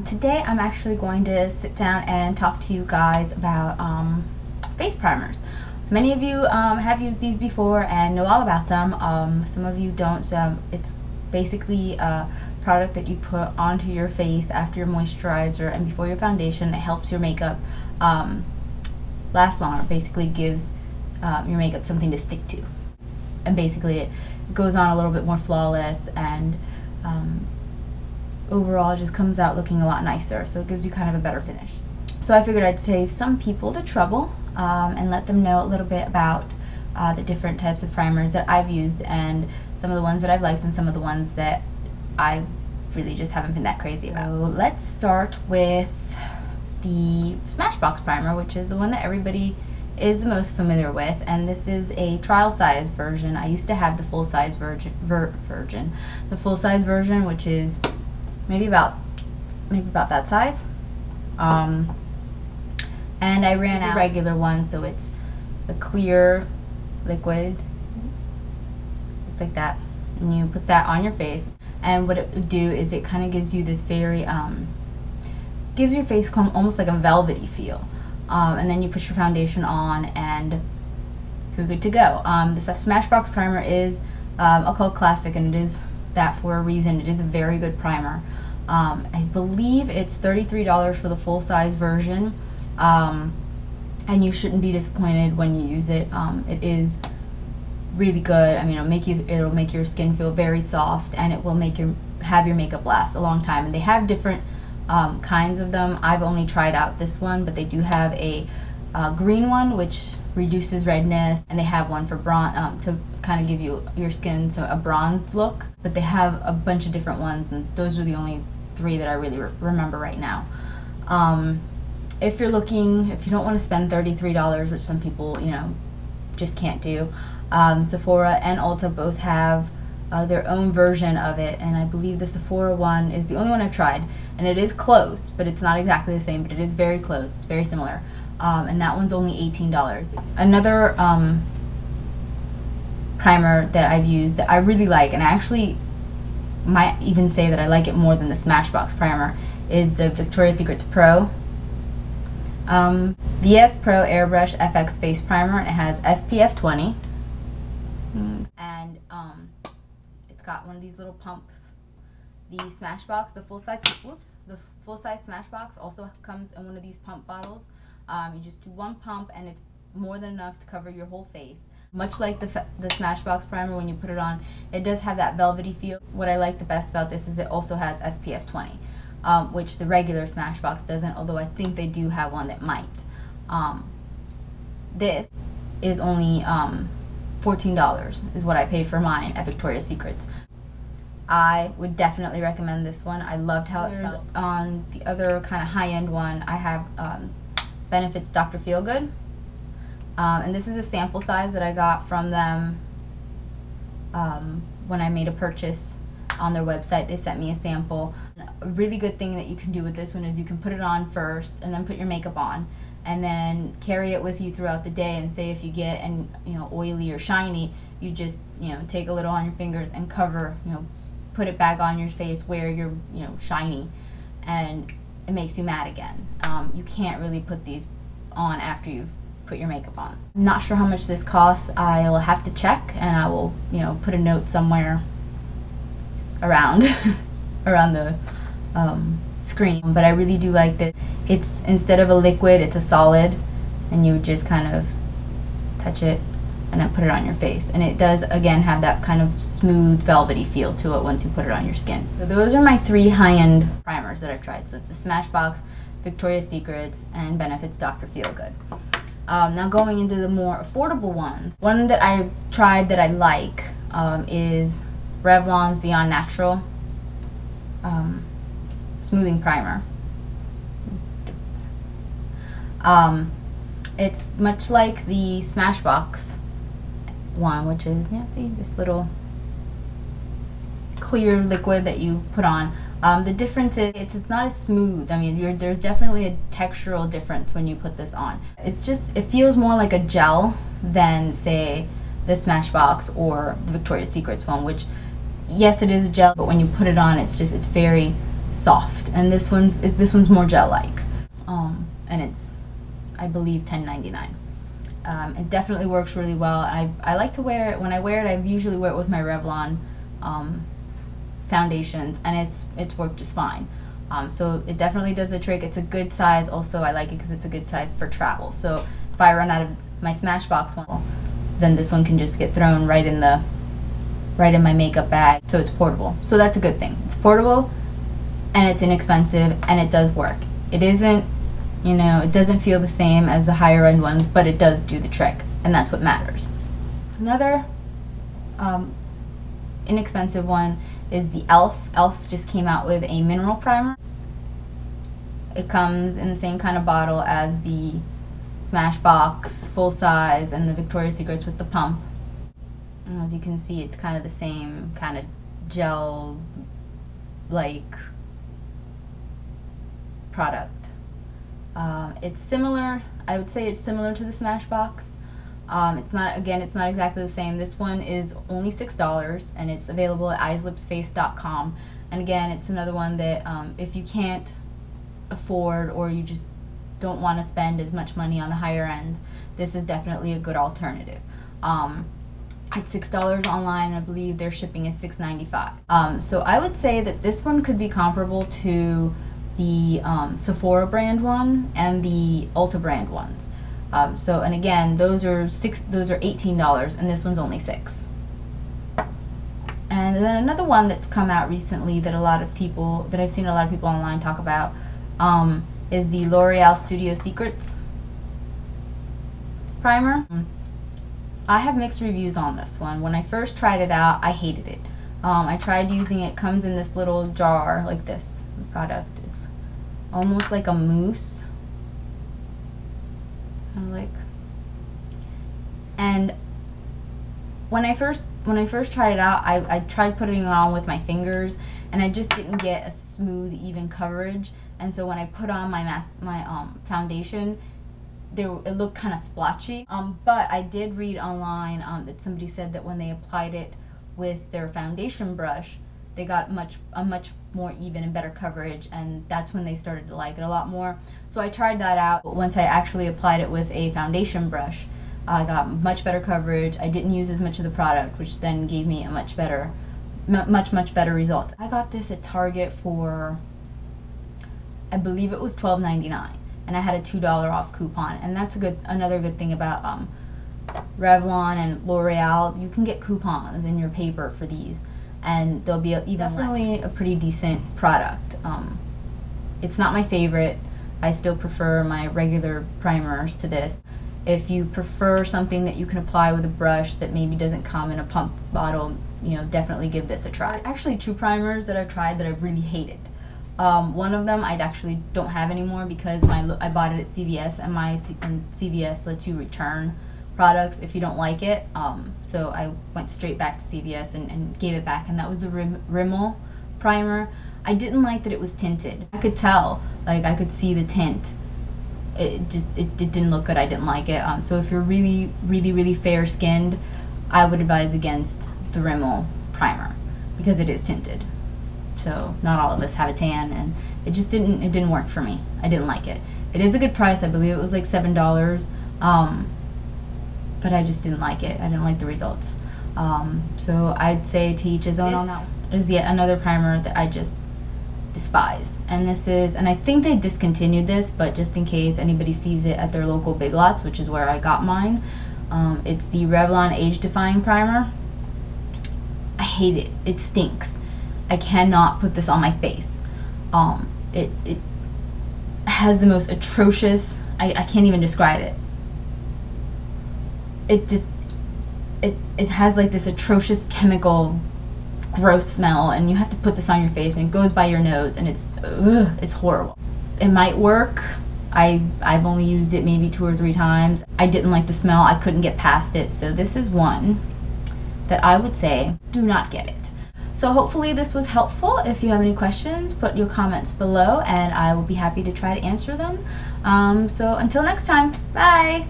Today I'm actually going to sit down and talk to you guys about face primers. Many of you have used these before and know all about them. Some of you don't, so it's basically a product that you put onto your face after your moisturizer and before your foundation. It helps your makeup last longer. Basically gives your makeup something to stick to, and basically it goes on a little bit more flawless, and overall it just comes out looking a lot nicer, so it gives you kind of a better finish. So I figured I'd save some people the trouble and let them know a little bit about the different types of primers that I've used, and some of the ones that I've liked and some of the ones that I really just haven't been that crazy about. So let's start with the Smashbox primer, which is the one that everybody is the most familiar with, and this is a trial size version. I used to have the full size version, which is maybe about that size, and I ran out of the regular one, so it's a clear liquid. It's like that, and you put that on your face, and what it would do is it kind of gives you this very gives your face almost like a velvety feel, and then you put your foundation on and you're good to go. The Smashbox primer is a cult classic, and it is that for a reason. It is a very good primer. I believe it's $33 for the full-size version, and you shouldn't be disappointed when you use it. It is really good. I mean, it'll make your skin feel very soft, and it will have your makeup last a long time. And they have different kinds of them. I've only tried out this one, but they do have a green one which reduces redness, and they have one for bronze, to kind of give your skin a bronzed look. But they have a bunch of different ones, and those are the only three that I really remember right now. If you don't want to spend $33, which some people just can't do, Sephora and Ulta both have their own version of it, and I believe the Sephora one is the only one I've tried, and it is close, but it's not exactly the same, but it is very close. It's very similar, and that one's only $18. Another primer that I've used that I really like, and I actually might even say that I like it more than the Smashbox primer, is the Victoria's Secret Pro VS Pro Airbrush FX Face Primer, and it has SPF 20, and it's got one of these little pumps. The Smashbox, the full-size Smashbox also comes in one of these pump bottles. You just do one pump, and it's more than enough to cover your whole face. Much like the Smashbox primer, when you put it on, it does have that velvety feel. What I like the best about this is it also has SPF 20, which the regular Smashbox doesn't, although I think they do have one that might. This is only $14 is what I paid for mine at Victoria's Secrets. I would definitely recommend this one. I loved how it felt. On the other kind of high-end one, I have Benefit's Dr. Feelgood. And this is a sample size that I got from them when I made a purchase on their website. They sent me a sample. A really good thing that you can do with this one is you can put it on first and then put your makeup on, and then carry it with you throughout the day. And say if you get oily or shiny, you just take a little on your fingers and cover, put it back on your face where you're shiny, and it makes you matte again. You can't really put these on after you've put your makeup on. I'm not sure how much this costs. I'll have to check, and I will put a note somewhere around the screen. But I really do like that it's, instead of a liquid, it's a solid, and you just kind of touch it and then put it on your face, and it does again have that kind of smooth velvety feel to it once you put it on your skin. So those are my three high-end primers that I've tried. So it's the Smashbox, Victoria's Secrets, and Benefit's Dr. Feelgood. Now going into the more affordable ones, one that I tried that I like is Revlon's Beyond Natural Smoothing Primer. It's much like the Smashbox one, which is, see this little clear liquid that you put on. The difference is it's not as smooth. I mean, there's definitely a textural difference when you put this on. It feels more like a gel than, say, the Smashbox or the Victoria's Secrets one, which, yes, it is a gel, but when you put it on, it's very soft, and this one's more gel-like, and it's, I believe, $10.99. It definitely works really well. I like to wear it. When I wear it, I usually wear it with my Revlon foundations, and it's worked just fine. So it definitely does the trick. It's a good size. Also, I like it because it's a good size for travel. So if I run out of my Smashbox one, then this one can just get thrown right in my makeup bag. So it's portable. So that's a good thing. It's portable, and it's inexpensive, and it does work. It isn't, you know, it doesn't feel the same as the higher end ones, but it does do the trick, and that's what matters. Another inexpensive one is the e.l.f. e.l.f. just came out with a mineral primer. It comes in the same kind of bottle as the Smashbox full size and the Victoria's Secrets with the pump. And as you can see, it's kind of the same kind of gel like product. It's similar, I would say it's similar to the Smashbox. It's not exactly the same. This one is only $6, and it's available at eyeslipsface.com. And again, it's another one that if you can't afford, or you just don't want to spend as much money on the higher end, this is definitely a good alternative. It's $6 online, and I believe their shipping is $6.95. So I would say that this one could be comparable to the Sephora brand one and the ULTA brand ones. And again, those are $18, and this one's only $6. And then another one that's come out recently that I've seen a lot of people online talk about is the L'Oreal Studio Secrets primer. I have mixed reviews on this one. When I first tried it out, I hated it. I tried using it. Comes in this little jar like this. The product, it's almost like a mousse. And when I first tried it out, I tried putting it on with my fingers, and I just didn't get a smooth, even coverage. And so when I put on my foundation, it looked kind of splotchy. But I did read online that somebody said that when they applied it with their foundation brush, they got a much more even and better coverage, and that's when they started to like it a lot more. So I tried that out. Once I actually applied it with a foundation brush, I got much better coverage. I didn't use as much of the product, which then gave me a much better result. I got this at Target for, I believe it was $12.99, and I had a $2 off coupon. And that's another good thing about Revlon and L'Oreal. You can get coupons in your paper for these, and they'll be definitely a pretty decent product. It's not my favorite. I still prefer my regular primers to this. If you prefer something that you can apply with a brush that maybe doesn't come in a pump bottle, you know, definitely give this a try. Actually, 2 primers that I've tried that I've really hated. One of them I actually don't have anymore because I bought it at CVS, and CVS lets you return products if you don't like it. So I went straight back to CVS and gave it back, and that was the Rimmel primer. I didn't like that it was tinted. I could tell, like I could see the tint. It didn't look good. I didn't like it. So if you're really fair skinned, I would advise against the Rimmel primer because it is tinted. So not all of us have a tan, and it didn't work for me. I didn't like it. It is a good price. I believe it was like $7. But I just didn't like it. I didn't like the results. So I'd say to each his own on that one. Is yet another primer that I just despise. And I think they discontinued this, but just in case anybody sees it at their local Big Lots, which is where I got mine, it's the Revlon Age Defying Primer. I hate it. It stinks. I cannot put this on my face. It has the most atrocious, I can't even describe it. It has like this atrocious chemical gross smell, and you have to put this on your face, and it goes by your nose, and it's horrible. It might work. I've only used it maybe 2 or 3 times. I didn't like the smell. I couldn't get past it. So this is one that I would say do not get it. So hopefully this was helpful. If you have any questions, put your comments below, and I will be happy to try to answer them. So until next time, bye.